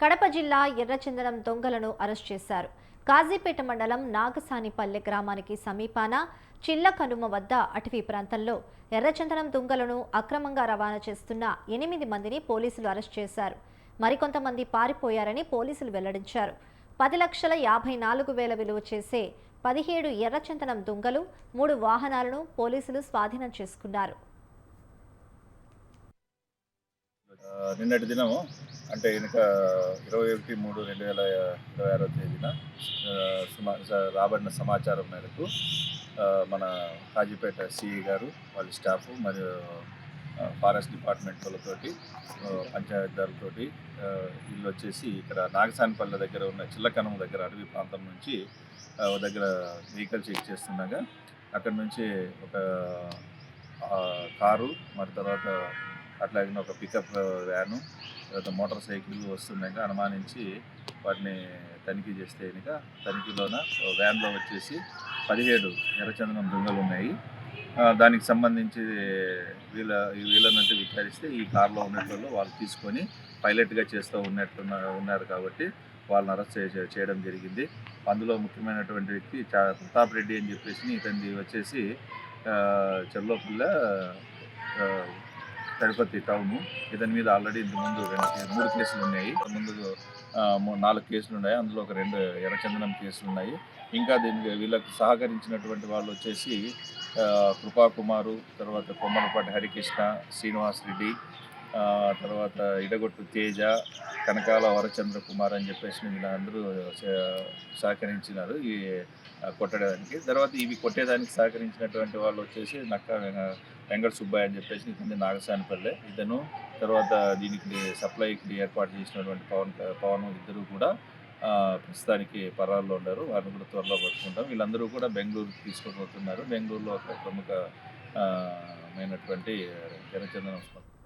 కడప జిల్లా ఎర్రచందనం దొంగలను అరెస్ట్ చేశారు. కాజీపేట మండలం నాగసానిపల్లె గ్రామానికి సమీపాన చిల్లకనుమ వద్ద అటవీ ప్రాంతంలో ఎర్రచందనం దొంగలను అక్రమంగా రవాణా చేస్తున్న 8 మందిని పోలీసులు అరెస్ట్ చేశారు. మరికొంతమంది పారిపోయారని పోలీసులు వెల్లడించారు. 10,54,000 విలువ చేసే 17 ఎర్రచందనం దొంగలు 3 వాహనాలను పోలీసులు స్వాధీనం చేసుకున్నారు. నిన్నటి దినము అంటే వెనుక 21/3/2026 తేదీన రాబడిన సమాచారం మేరకు మన కాజీపేట సిఈ గారు వాళ్ళ స్టాఫ్ మరియు ఫారెస్ట్ డిపార్ట్మెంట్ వాళ్ళతోటి పంచాయతీదారులతోటి వీళ్ళు వచ్చేసి ఇక్కడ నాగసానిపల్లె దగ్గర ఉన్న చిల్లకనం దగ్గర అడవి ప్రాంతం నుంచి దగ్గర వెహికల్ చెక్ చేస్తుండగా అక్కడ నుంచి ఒక కారు మరి తర్వాత అట్లాగే ఒక పికప్ వ్యాను తర్వాత మోటార్ సైకిల్ వస్తుండగా అనుమానించి వాటిని తనిఖీ చేస్తే కనుక తనిఖీలోన వ్యాన్లో వచ్చేసి 17 ఎర్రచందనం దొంగలు ఉన్నాయి. దానికి సంబంధించి వీళ్ళనంటే విచారిస్తే ఈ కార్లో ఉన్నట్లు వాళ్ళు తీసుకొని పైలట్గా చేస్తూ ఉన్నారు కాబట్టి వాళ్ళని అరెస్ట్ చేయడం జరిగింది. అందులో ముఖ్యమైనటువంటి వ్యక్తి ప్రతాప్ రెడ్డి అని చెప్పేసి ఇతని వచ్చేసి చెర్లోపల్ల తిరుపతి టౌను. ఇతని మీద ఆల్రెడీ ఇంతకుముందు 3 కేసులు ఉన్నాయి. ముందు 4 కేసులు ఉన్నాయి. అందులో ఒక 2 ఎర్రచందనం కేసులు ఉన్నాయి. ఇంకా వీళ్ళకి సహకరించినటువంటి వాళ్ళు వచ్చేసి కృపాకుమారు, తర్వాత కొమ్మలపాటి హరికృష్ణ, శ్రీనివాస్ రెడ్డి, తర్వాత ఇడగొట్టు తేజ, కనకాల వరచంద్ర కుమార్ అని చెప్పేసి వీళ్ళందరూ సహకరించినారు ఈ కొట్టడానికి. తర్వాత ఇవి కొట్టేదానికి సహకరించినటువంటి వాళ్ళు వచ్చేసి నక్క వెంకట సుబ్బయ్య అని చెప్పేసి ఇతని నాగసానిపల్లె ఇతను, తర్వాత దీనికి సప్లైకి ఏర్పాటు చేసినటువంటి పవన్ ఇద్దరు కూడా ప్రస్తుతానికి పరాల్లో ఉన్నారు. వారిని కూడా త్వరలో పట్టుకుంటాం. వీళ్ళందరూ కూడా బెంగళూరుకి తీసుకుపోతున్నారు. బెంగళూరులో ఒక ప్రముఖ మైనటువంటి ఎర్రచందనం